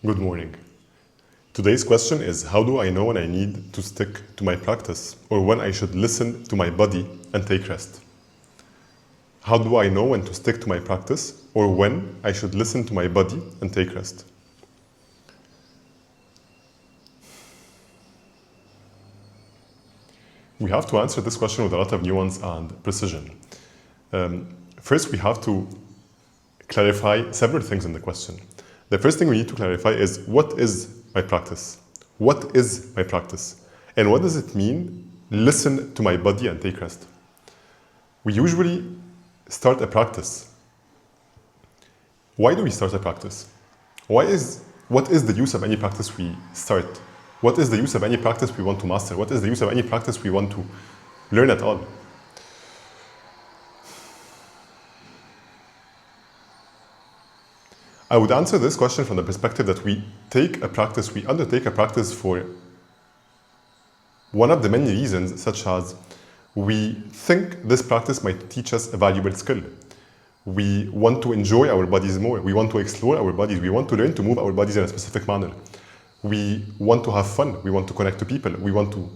Good morning. Today's question is, how do I know when I need to stick to my practice or when I should listen to my body and take rest? How do I know when to stick to my practice or when I should listen to my body and take rest? We have to answer this question with a lot of nuance and precision. First, we have to clarify several things in the question. The first thing we need to clarify is, what is my practice? What is my practice? And what does it mean, listen to my body and take rest? We usually start a practice. Why do we start a practice? What is the use of any practice we start? What is the use of any practice we want to master? What is the use of any practice we want to learn at all? I would answer this question from the perspective that we undertake a practice for one of the many reasons, such as we think this practice might teach us a valuable skill. We want to enjoy our bodies more. We want to explore our bodies. We want to learn to move our bodies in a specific manner. We want to have fun. We want to connect to people. We want to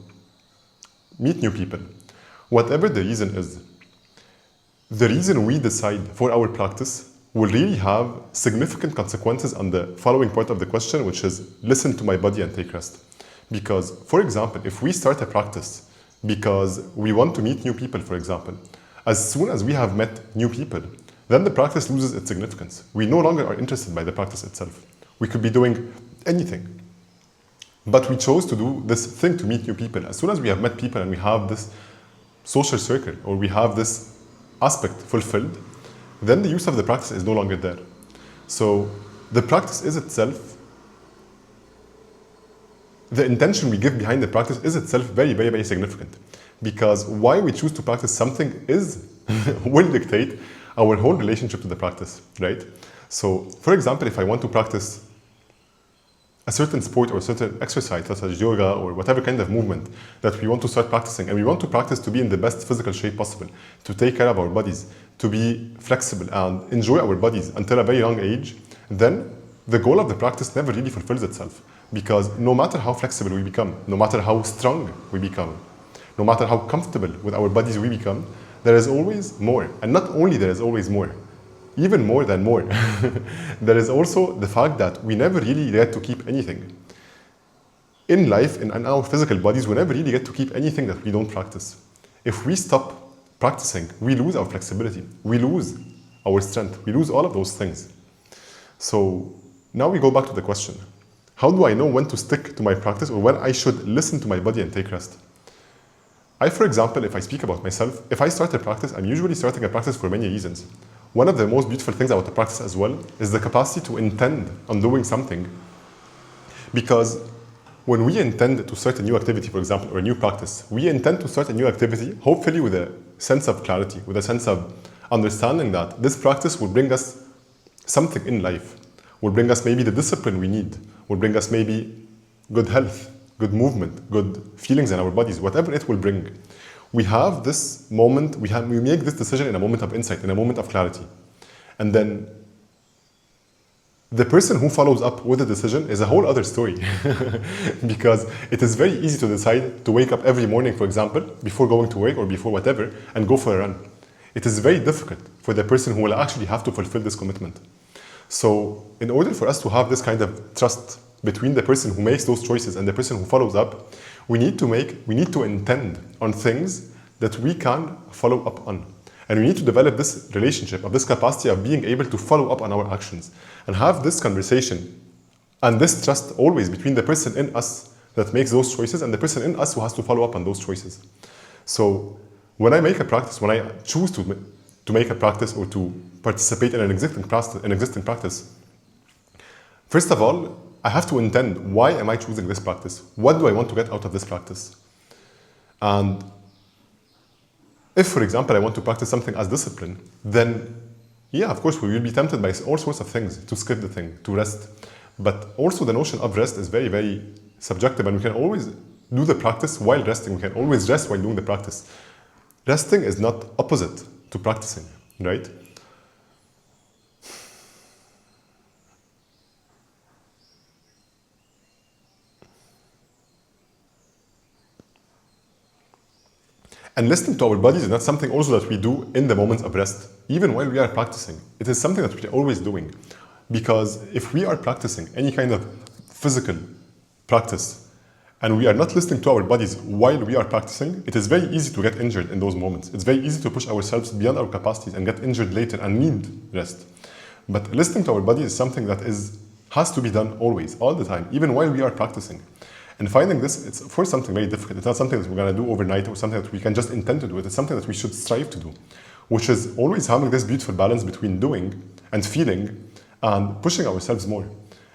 meet new people. Whatever the reason is, the reason we decide for our practice will really have significant consequences on the following part of the question, which is listen to my body and take rest. Because, for example, if we start a practice because we want to meet new people, for example, as soon as we have met new people, then the practice loses its significance. We no longer are interested by the practice itself. We could be doing anything. But we chose to do this thing to meet new people. As soon as we have met people and we have this social circle, or we have this aspect fulfilled, then the use of the practice is no longer there. So the practice is itself, the intention we give behind the practice is itself very, very, very significant. Because why we choose to practice something will dictate our whole relationship to the practice, right? So, for example, if I want to practice a certain sport or a certain exercise, such as yoga or whatever kind of movement that we want to start practicing, and we want to practice to be in the best physical shape possible, to take care of our bodies, to be flexible and enjoy our bodies until a very young age, then the goal of the practice never really fulfills itself. Because no matter how flexible we become, no matter how strong we become, no matter how comfortable with our bodies we become, there is always more. And not only there is always more, even more than more. There is also the fact that we never really get to keep anything. In life, in our physical bodies, we never really get to keep anything that we don't practice. If we stop practicing, we lose our flexibility, we lose our strength, we lose all of those things. So now we go back to the question. How do I know when to stick to my practice or when I should listen to my body and take rest? For example, if I speak about myself, if I start a practice, I'm usually starting a practice for many reasons. One of the most beautiful things about the practice as well is the capacity to intend on doing something. Because when we intend to start a new activity, for example, or a new practice, we intend to start a new activity, hopefully with a sense of clarity, with a sense of understanding that this practice will bring us something in life, will bring us maybe the discipline we need, will bring us maybe good health, good movement, good feelings in our bodies, whatever it will bring. We have this moment, we make this decision in a moment of insight, in a moment of clarity. And then the person who follows up with the decision is a whole other story. Because it is very easy to decide to wake up every morning, for example, before going to work or before whatever, and go for a run. It is very difficult for the person who will actually have to fulfill this commitment. So in order for us to have this kind of trust between the person who makes those choices and the person who follows up, we need to intend on things that we can follow up on. And we need to develop this relationship, of this capacity of being able to follow up on our actions and have this conversation and this trust always between the person in us that makes those choices and the person in us who has to follow up on those choices. So when I make a practice, when I choose to make a practice or to participate in an existing practice, first of all, I have to intend, why am I choosing this practice? What do I want to get out of this practice? And if, for example, I want to practice something as discipline, then yeah, of course, we will be tempted by all sorts of things, to skip the thing, to rest. But also the notion of rest is very, very subjective, and we can always do the practice while resting. We can always rest while doing the practice. Resting is not opposite to practicing, right? And listening to our bodies is not something also that we do in the moments of rest, even while we are practicing. It is something that we're always doing. Because if we are practicing any kind of physical practice and we are not listening to our bodies while we are practicing, it is very easy to get injured in those moments. It's very easy to push ourselves beyond our capacities and get injured later and need rest. But listening to our body is something that has to be done always, all the time, even while we are practicing. And finding this, it's of course something very difficult. It's not something that we're going to do overnight or something that we can just intend to do. It's something that we should strive to do, which is always having this beautiful balance between doing and feeling and pushing ourselves more.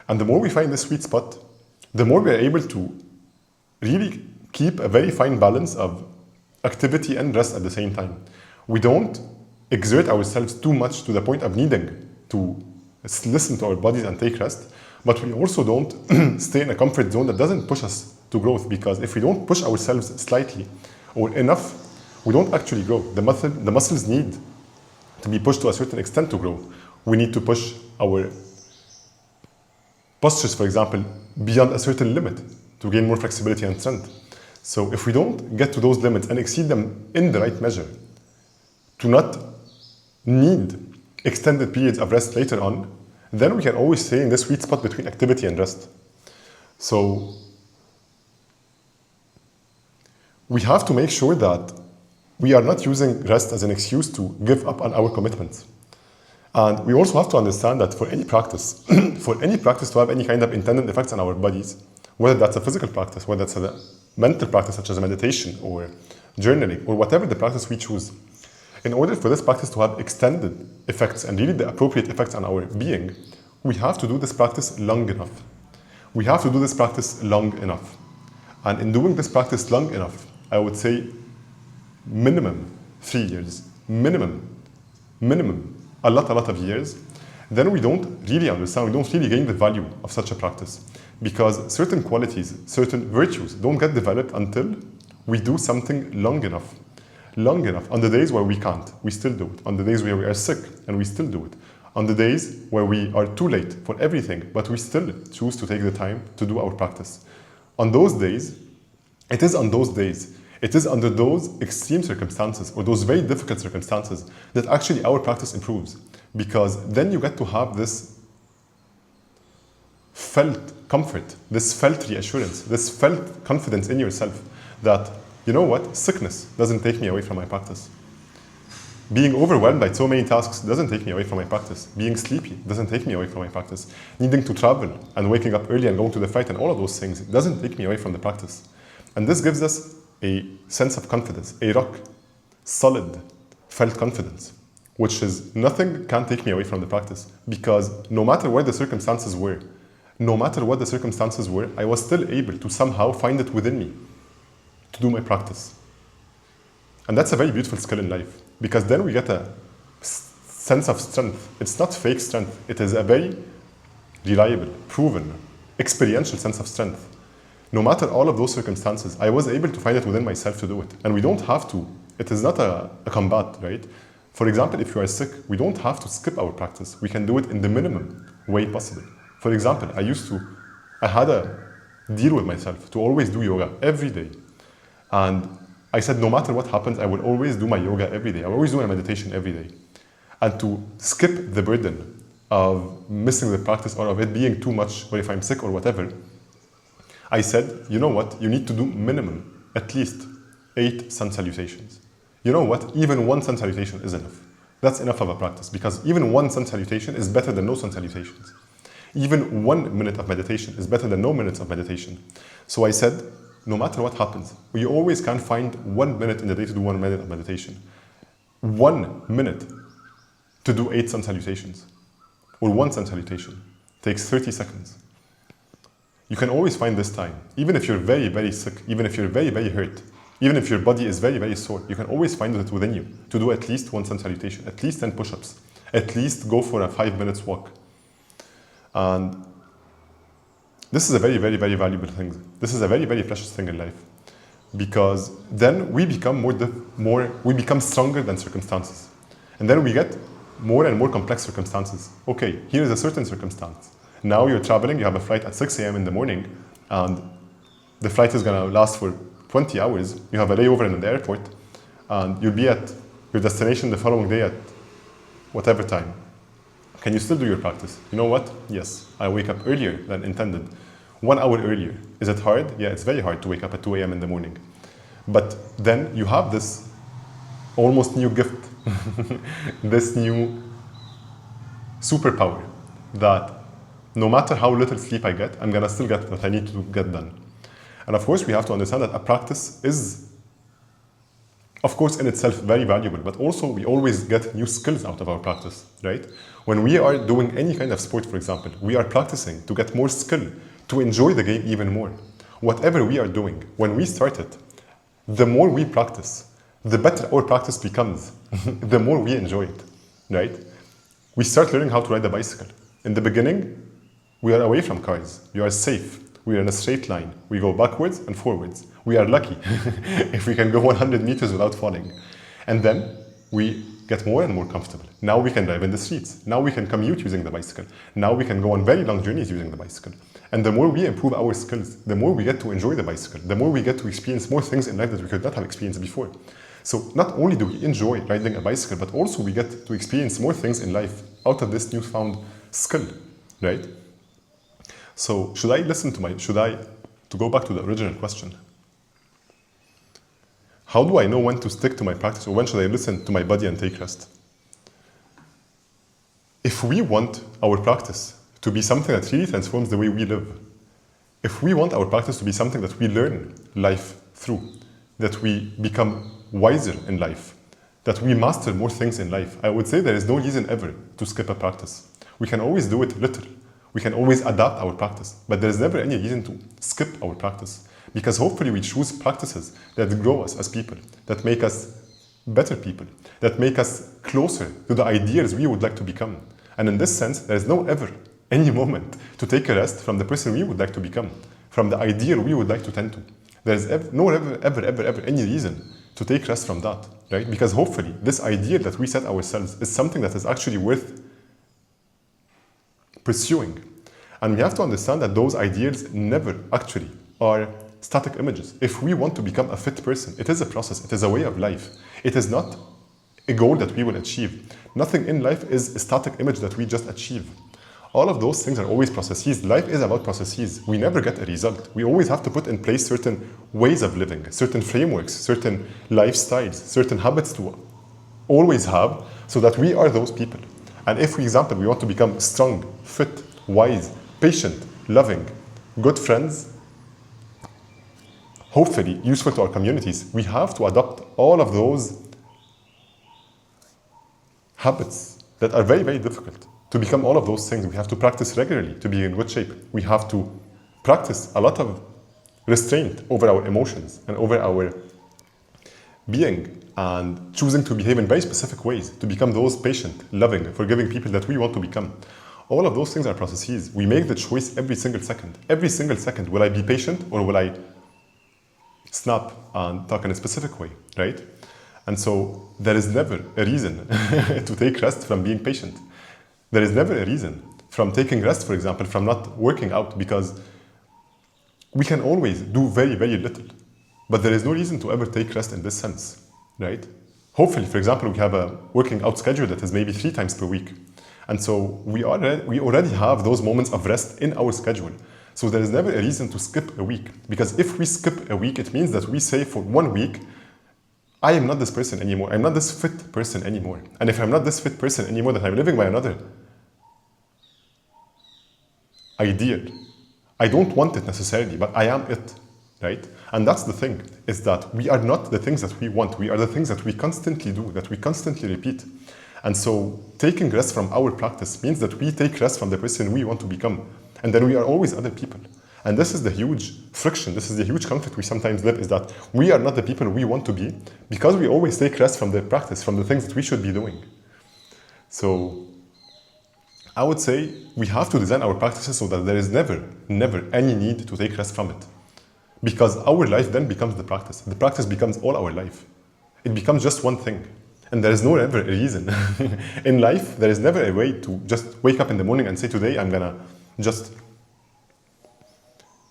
And the more we find this sweet spot, the more we are able to really keep a very fine balance of activity and rest at the same time. We don't exert ourselves too much to the point of needing to listen to our bodies and take rest, but we also don't stay in a comfort zone that doesn't push us to growth, because if we don't push ourselves slightly or enough, we don't actually grow. The muscles need to be pushed to a certain extent to grow. We need to push our postures, for example, beyond a certain limit to gain more flexibility and strength. So if we don't get to those limits and exceed them in the right measure, to not need extended periods of rest later on, then we can always stay in this sweet spot between activity and rest. So we have to make sure that we are not using rest as an excuse to give up on our commitments. And we also have to understand that for any practice, to have any kind of intended effects on our bodies, whether that's a physical practice, whether that's a mental practice such as a meditation or journaling, or whatever the practice we choose, in order for this practice to have extended effects and really the appropriate effects on our being, we have to do this practice long enough. We have to do this practice long enough. And in doing this practice long enough, I would say minimum 3 years, minimum, a lot of years, then we don't really understand, we don't really gain the value of such a practice. Because certain qualities, certain virtues don't get developed until we do something long enough. Long enough. On the days where we can't, we still do it. On the days where we are sick, and we still do it. On the days where we are too late for everything, but we still choose to take the time to do our practice. On those days, it is under those extreme circumstances or those very difficult circumstances that actually our practice improves. Because then you get to have this felt comfort, this felt reassurance, this felt confidence in yourself that, you know what, sickness doesn't take me away from my practice. Being overwhelmed by so many tasks doesn't take me away from my practice. Being sleepy doesn't take me away from my practice. Needing to travel and waking up early and going to the flight and all of those things doesn't take me away from the practice. And this gives us a sense of confidence, a rock, solid, felt confidence, which is nothing can take me away from the practice, because no matter what the circumstances were, I was still able to somehow find it within me to do my practice. And that's a very beautiful skill in life, because then we get a sense of strength. It's not fake strength. It is a very reliable, proven, experiential sense of strength. No matter all of those circumstances, I was able to find it within myself to do it. And we don't have to. It is not a combat, right? For example, if you are sick, we don't have to skip our practice. We can do it in the minimum way possible. For example, I had a deal with myself to always do yoga every day. And I said, no matter what happens, I will always do my yoga every day. I will always do my meditation every day. And to skip the burden of missing the practice or of it being too much, or if I'm sick or whatever, I said, you know what, you need to do minimum, at least 8 sun salutations. You know what, even 1 sun salutation is enough. That's enough of a practice, because even 1 sun salutation is better than no sun salutations. Even 1 minute of meditation is better than no minutes of meditation. So I said, no matter what happens, we always can find 1 minute in the day to do 1 minute of meditation. 1 minute to do 8 sun salutations, or 1 sun salutation, takes 30 seconds. You can always find this time, even if you're very, very sick, even if you're very, very hurt, even if your body is very, very sore, you can always find it within you to do at least 1 sun salutation, at least 10 push-ups, at least go for a 5 minutes walk. And this is a very, very, very valuable thing. This is a very, very precious thing in life, because then we become we become stronger than circumstances. And then we get more and more complex circumstances. Okay, here is a certain circumstance. Now you're traveling, you have a flight at 6 a.m. in the morning, and the flight is gonna last for 20 hours. You have a layover in the airport, and you'll be at your destination the following day at whatever time. Can you still do your practice? You know what? Yes, I wake up earlier than intended. 1 hour earlier. Is it hard? Yeah, it's very hard to wake up at 2 a.m. in the morning. But then you have this almost new gift, this new superpower that no matter how little sleep I get, I'm gonna still get what I need to get done. And of course, we have to understand that a practice is, of course, in itself very valuable, but also we always get new skills out of our practice, right? When we are doing any kind of sport, for example, we are practicing to get more skill, to enjoy the game even more. Whatever we are doing, when we start it, the more we practice, the better our practice becomes, the more we enjoy it, right? We start learning how to ride a bicycle. In the beginning, we are away from cars. We are safe. We are in a straight line. We go backwards and forwards. We are lucky if we can go 100 meters without falling. And then we get more and more comfortable. Now we can drive in the streets. Now we can commute using the bicycle. Now we can go on very long journeys using the bicycle. And the more we improve our skills, the more we get to enjoy the bicycle, the more we get to experience more things in life that we could not have experienced before. So not only do we enjoy riding a bicycle, but also we get to experience more things in life out of this newfound skill, right? So to go back to the original question, how do I know when to stick to my practice, or when should I listen to my body and take rest? If we want our practice to be something that really transforms the way we live, if we want our practice to be something that we learn life through, that we become wiser in life, that we master more things in life, I would say there is no reason ever to skip a practice. We can always do it little. We can always adapt our practice, but there is never any reason to skip our practice, because hopefully we choose practices that grow us as people, that make us better people, that make us closer to the ideals we would like to become. And in this sense, there is no ever any moment to take a rest from the person we would like to become, from the ideal we would like to tend to. There is no ever any reason to take rest from that, right? Because hopefully this ideal that we set ourselves is something that is actually worth pursuing. And we have to understand that those ideals never actually are static images. If we want to become a fit person, it is a process, it is a way of life. It is not a goal that we will achieve. Nothing in life is a static image that we just achieve. All of those things are always processes. Life is about processes. We never get a result. We always have to put in place certain ways of living, certain frameworks, certain lifestyles, certain habits to always have, so that we are those people. And if, for example, we want to become strong, fit, wise, patient, loving, good friends, hopefully useful to our communities, we have to adopt all of those habits that are very difficult. To become all of those things, we have to practice regularly to be in good shape. We have to practice a lot of restraint over our emotions and over our being, and choosing to behave in very specific ways to become those patient, loving, forgiving people that we want to become. All of those things are processes. We make the choice every single second. Every single second, will I be patient or will I snap and talk in a specific way, right? And so there is never a reason to take rest from being patient. There is never a reason from taking rest, for example, from not working out, because we can always do very little. But there is no reason to ever take rest in this sense, right? Hopefully, for example, we have a working out schedule that is maybe 3 times per week. And so we already have those moments of rest in our schedule. So there is never a reason to skip a week. Because if we skip a week, it means that we say for 1 week, I am not this person anymore. I'm not this fit person anymore. And if I'm not this fit person anymore, then I'm living by another ideal. I don't want it necessarily, but I am it, right? And that's the thing, is that we are not the things that we want. We are the things that we constantly do, that we constantly repeat. And so taking rest from our practice means that we take rest from the person we want to become. And then we are always other people. And this is the huge friction, this is the huge conflict we sometimes live, is that we are not the people we want to be because we always take rest from the practice, from the things that we should be doing. So I would say we have to design our practices so that there is never any need to take rest from it. Because our life then becomes the practice. The practice becomes all our life. It becomes just one thing. And there is no ever a reason. In life, there is never a way to just wake up in the morning and say, today I'm gonna just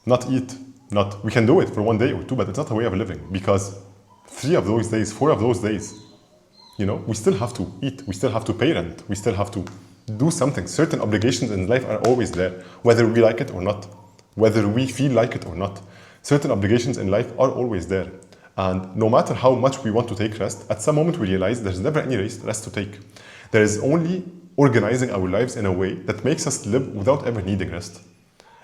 not eat. We can do it for 1 day or 2, but it's not a way of living, because 3 of those days, 4 of those days, we still have to eat, we still have to pay rent, we still have to do something. Certain obligations in life are always there, whether we like it or not, whether we feel like it or not. Certain obligations in life are always there. And no matter how much we want to take rest, at some moment we realize there's never any rest to take. There is only organizing our lives in a way that makes us live without ever needing rest.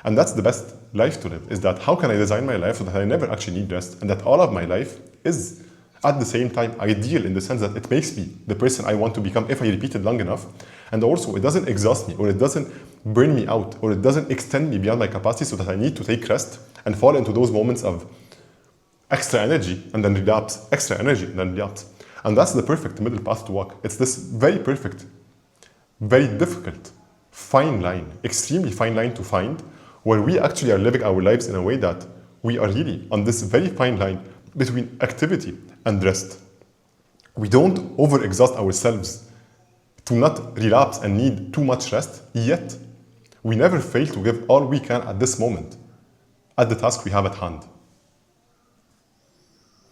And that's the best life to live, is that how can I design my life so that I never actually need rest, and that all of my life is at the same time ideal in the sense that it makes me the person I want to become if I repeat it long enough. And also it doesn't exhaust me, or it doesn't burn me out, or it doesn't extend me beyond my capacity so that I need to take rest and fall into those moments of extra energy and then relapse, extra energy and then relapse. And that's the perfect middle path to walk. It's this very perfect, very difficult, fine line, extremely fine line to find, where we actually are living our lives in a way that we are really on this very fine line between activity and rest. We don't overexhaust ourselves to not relapse and need too much rest, yet we never fail to give all we can at this moment, at the task we have at hand.